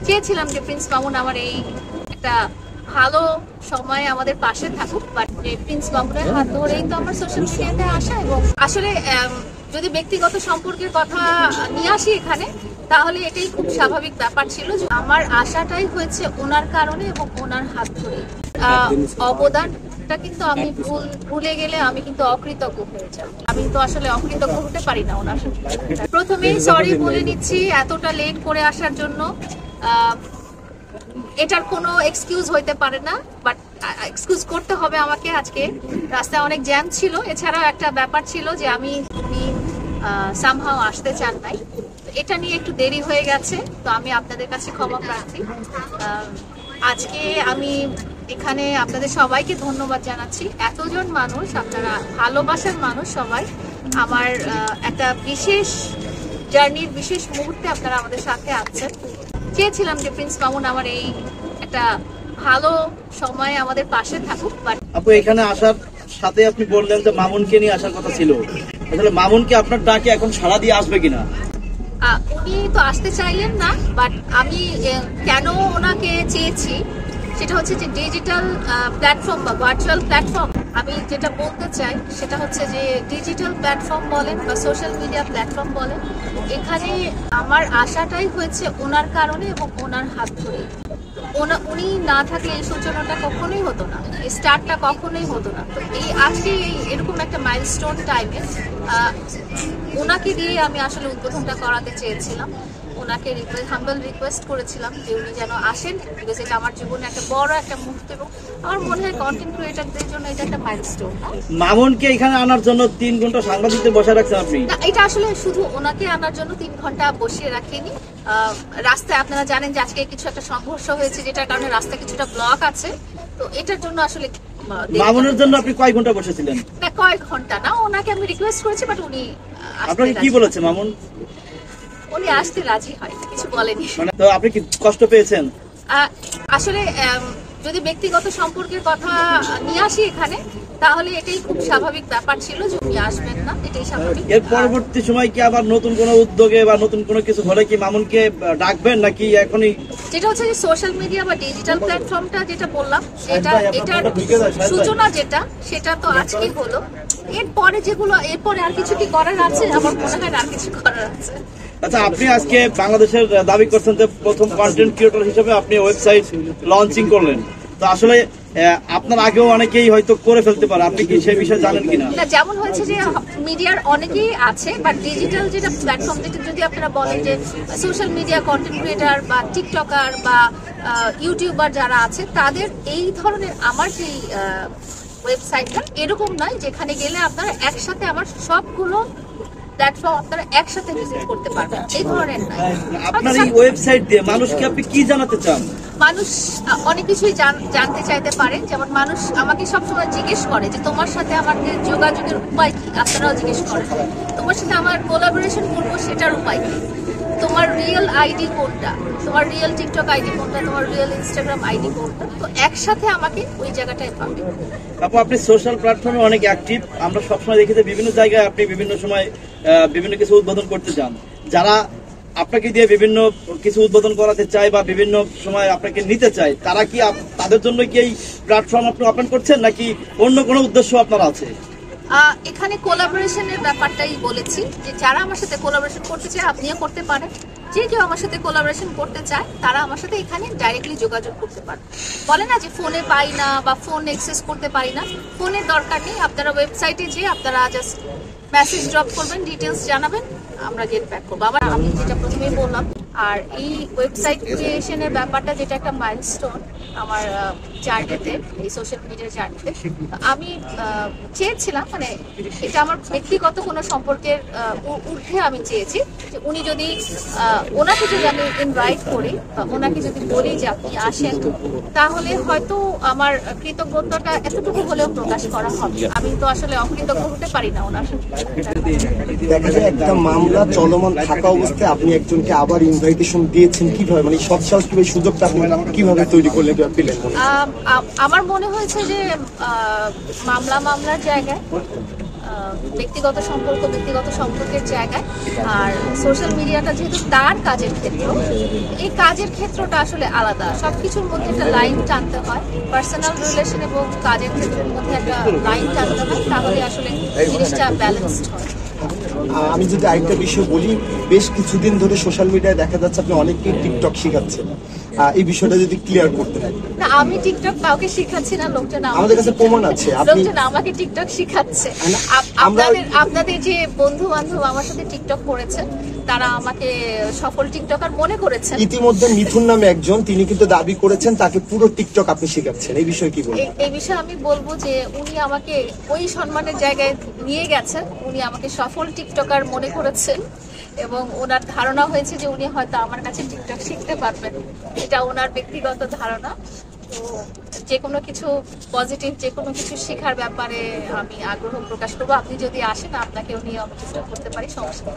চেয়েছিলাম যে প্রিন্স মামুন আমার এই একটা ভালো সময় আমাদের পাশে থাকুক, বাট প্রিন্স মামুনের হাত ধরেই তো আমার সোশ্যাল মিডিয়াতে আসা। এবং আসলে যদি ব্যক্তিগত সম্পর্কের কথা নিয়ে আসি এখানে, তাহলে এটাই খুব স্বাভাবিক ব্যাপার ছিল যে আমার আশাটাই হয়েছে ওনার কারণে এবং ওনার হাত ধরে। অবদানটা কিন্তু আমি ভুলে গেলে আমি কিন্তু অকৃতজ্ঞ হয়ে যাব। আমি তো আসলে অকৃতজ্ঞ হতে পারি না ওনার সাথে। প্রথমেই সরি বলে নিচ্ছি এতটা লেট করে আসার জন্য। এটার কোনো এক্সকিউজ হইতে পারে না, বাট এক্সকিউজ করতে হবে আমাকে। আজকে রাস্তায় অনেক জ্যাম ছিল, এছাড়াও একটা ব্যাপার ছিল যে আমি সামহাও আসতে চান নাই, এটা নিয়ে একটু দেরি হয়ে গেছে। তো আমি আপনাদের কাছে ক্ষমা প্রার্থী। আজকে আমি এখানে আপনাদের সবাইকে ধন্যবাদ জানাচ্ছি। এতজন মানুষ, আপনারা ভালোবাসার মানুষ সবাই, আমার একটা বিশেষ জার্নির বিশেষ মুহূর্তে আপনারা আমাদের সাথে আছেন। চেয়েছিলাম যে প্রিন্স মামুন আমার এই একটা ভালো সময় আমাদের পাশে থাকুক। আপু এখানে আসার সাথে আপনি বললেন যে মামুনকে নিয়ে আসার কথা ছিল, আসলে মামুনকে আপনার ডাকে এখন সাড়া দিয়ে আসবে কিনা? উনি তো আসতে চাইলেন না, বাট আমি কেন ওনাকে চেয়েছি সেটা হচ্ছে যে ডিজিটাল প্ল্যাটফর্ম বা ভার্চুয়াল প্ল্যাটফর্ম, আমি যেটা বলতে চাই সেটা হচ্ছে যে ডিজিটাল প্ল্যাটফর্ম বলেন বা সোশ্যাল মিডিয়া প্ল্যাটফর্ম বলেন, এখানে আমার আশাটাই হয়েছে ওনার কারণে এবং ওনার হাত ধরে। উনি না থাকলে এই সূচনাটা কখনোই হতো না, এই স্টার্টটা কখনোই হতো না। তো এই আজকে এরকম একটা মাইলস্টোন টাইমে ওনাকে দিয়ে আমি আসলে উদ্বোধনটা করাতে চেয়েছিলাম। ওনাকে হাম্বল রিকোয়েস্ট করেছিলাম যে উনি যেন আসেন, বিকজ এটা আমার জীবনে একটা বড় একটা মুহূর্ত এবং আমার মনে হয় কন্টেন্ট ক্রিয়েটরদের জন্য এটা একটা মাইলস্টোন। মামুনকে এখানে আনার জন্য 3 ঘন্টা সাংবাদিকদের বসে রাখছেন আপনি? না, এটা আসলে শুধু ওনাকে আনার জন্য 3 ঘন্টা বসিয়ে রাখিনি। রাস্তায় আপনারা জানেন যে আজকে কিছু একটা সংঘর্ষ হয়েছে, যেটার কারণে রাস্তা কিছুটা ব্লক আছে। তো এটার জন্য আসলে মামুনের জন্য আপনি কয় ঘন্টা বসেছিলেন? না, কয়েক ঘন্টা না, ওনাকে আমি রিকোয়েস্ট করেছি, বাট উনি আপনাকে কি বলেছে মামুন? উনি আসতে রাজি হয়, কিছু বলেনি। তো আপনি কি কষ্ট পেয়েছেন? আসলে যদি ব্যক্তিগত সম্পর্কের কথা নিয়ে আসি এখানে, তাহলে এটাই খুব স্বাভাবিক ব্যাপার ছিল যে উনি আসবেন না, এটাই স্বাভাবিক। এর পরবর্তী সময় কি আবার নতুন কোনো উদ্যোগে বা নতুন কোনো কিছু হলে কি মামুনকে ডাকবেন নাকি এখনই? যেটা হচ্ছে যে সোশ্যাল মিডিয়া বা ডিজিটাল প্ল্যাটফর্মটা যেটা বললাম, এটার সূচনা যেটা, সেটা তো আজকেই হলো। এরপরে আর কিছু কি করার আছে? আমার মনে হয় আর কিছু করার আছে। আচ্ছা, আপনি আজকে বাংলাদেশের দাবি করছেন যে প্রথম কন্টেন্ট ক্রিয়েটর হিসেবে আপনি ওয়েবসাইট লঞ্চিং করলেন, তো আসলে আপনার আগেও অনেকেই হয়তো করে ফেলতে পারে, আপনি কি সেই বিষয়ে জানেন কিনা? না, যেমন হয়েছে যে মিডিয়ার অনেকেই আছে, বাট ডিজিটাল যেটা প্ল্যাটফর্ম, যেটা যদি আপনারা বলেন যে সোশ্যাল মিডিয়া কন্টেন্ট ক্রিয়েটর বা টিকটকার বা ইউটিউবার যারা আছে, তাদের এই ধরনের আমার যে ওয়েবসাইটটা এরকম নয় যেখানে গেলে আপনারা একসাথে আমার সবগুলো প্ল্যাটফর্ম আপনারা একসাথে ভিজিট করতে পারবেন, এই ধরনের নয়। আপনার এই ওয়েবসাইট দিয়ে মানুষকে আপনি কি জানাতে চান? মানুষ অনেক কিছুই জানতে চাইতে পারে। যেমন মানুষ আমাকে সবসময় জিজ্ঞেস করে যে তোমার সাথে আমার যোগাযোগের উপায় কি, আপনারাও জিজ্ঞেস করেন তোমার সাথে আমার কোলাবোরেশন করবো সেটার উপায় কি, তোমার রিয়েল আইডি কোনটা, তোমার রিয়েল টিকটক আইডি কোনটা, তোমার রিয়েল ইনস্টাগ্রাম আইডি কোনটা। তো একসাথে আমাকে ওই জায়গাটায় পাবে। আপনি সোশ্যাল প্ল্যাটফর্মে অনেক অ্যাক্টিভ, আমরা সবসময় দেখি যে বিভিন্ন জায়গায় আপনি বিভিন্ন সময় বিভিন্ন কিছু উদ্বোধন করতে চান। যারা আপনাকে দিয়ে বিভিন্ন কিছু উদ্বোধন করাতে চায় বা বিভিন্ন সময় আপনাকে নিতে চায়, তারা কি তাদের জন্য কি এই প্ল্যাটফর্ম আপনি ওপেন করছেন নাকি অন্য কোনো উদ্দেশ্য আপনার আছে? এখানে কোলাবোরেশনের ব্যাপারটাই বলেছি যে যারা আমার সাথে কোলাবোরেশন করতে চায় আপনিও করতে পারেন। যে কেউ আমার সাথে কোলাবোরেশন করতে চায় তারা আমার সাথে এখানে ডাইরেক্টলি যোগাযোগ করতে পারে। বলে না যে ফোনে পাই না বা ফোন অ্যাক্সেস করতে পারি না, ফোনের দরকার নেই। আপনারা ওয়েবসাইটে যেয়ে আপনারা জাস্ট মেসেজ ড্রপ করবেন, ডিটেলস জানাবেন, আমরা গেট ব্যাক করবো। আবার আমি যেটা প্রথমেই বললাম, আর এই ওয়েবসাইট ক্রিয়েশনের ব্যাপারটা যেটা একটা মাইলস্টোন আমার জার্নিতে, এই সোশ্যাল মিডিয়ার জার্নিতে, আমি চেয়েছিলাম, মানে এটা আমার ব্যক্তিগত কোনো সম্পর্কের ঊর্ধ্বে আমি চেয়েছি যে উনি যদি ওনাকে যদি আমি ইনভাইট করি বা ওনাকে যদি বলি যে আপনি আসেন, তাহলে হয়তো আমার কৃতজ্ঞতাটা এতটুকু হলেও প্রকাশ করা হবে। আমি তো আসলে অকৃতজ্ঞ হতে পারি না ওনার সাথে। দেখা যায় একটা মামলা চলমান থাকা অবস্থায় আপনি একজনকে আবার ইনভাইটেশন দিয়েছেন, কিভাবে, মানে সৎসাহস কিভাবে, সুযোগটা আপনি কিভাবে তৈরি করলেন পেলেন? আমার মনে হয়েছে যে মামলার জায়গায় ব্যক্তিগত সম্পর্কের জায়গায়। আর সোশ্যাল মিডিয়াটা যেহেতু তার কাজের ক্ষেত্র, এই কাজের ক্ষেত্রটা আসলে আলাদা। সবকিছুর মধ্যে একটা লাইন টানতে হয়, পার্সোনাল রিলেশন এবং কাজের ক্ষেত্রের মধ্যে একটা লাইন টানতে হয়, তাহলে আসলে জিনিসটা ব্যালেন্সড হয়। আমি যদি আরেকটা বিষয় বলি, বেশ কিছুদিন ধরে সোশ্যাল মিডিয়ায় দেখা যাচ্ছে আপনি অনেককেই টিকটক শিখাচ্ছেন, এই বিষয়টা যদি ক্লিয়ার করতে হয়। না, আমি টিকটক কাউকে শিখাচ্ছি না, লোকজন আমাদের কাছে প্রমাণ আছে, লোকজন আমাকে টিকটক শিখাচ্ছে। আপনাদের যে বন্ধু বান্ধব আমার সাথে টিকটক করেছেন, তারা আমাকে সফল টিকটকার মনে করেছেন। ইতিমধ্যে মিথুন নামে একজন, তিনি কিন্তু দাবি করেছেন তাকে পুরো টিকটক আপনি শিখাচ্ছেন, এই বিষয়ে কি বলবেন? এই বিষয়ে আমি বলবো যে উনি আমাকে ওই সম্মানের জায়গায় নিয়ে গেছেন, উনি আমাকে সফল টিকটকার মনে করেছেন এবং ওনার ধারণা হয়েছে যে উনি হয়তো আমার কাছে টিকটক শিখতে পারবেন। এটা ওনার ব্যক্তিগত ধারণা। তো যে কোনো কিছু পজিটিভ, যে কোনো কিছু শেখার ব্যাপারে আমি আগ্রহ প্রকাশ করবো। আপনি যদি আসেন, আপনাকেও নিয়ে আমি চেষ্টা করতে পারি, সমস্যা নেই।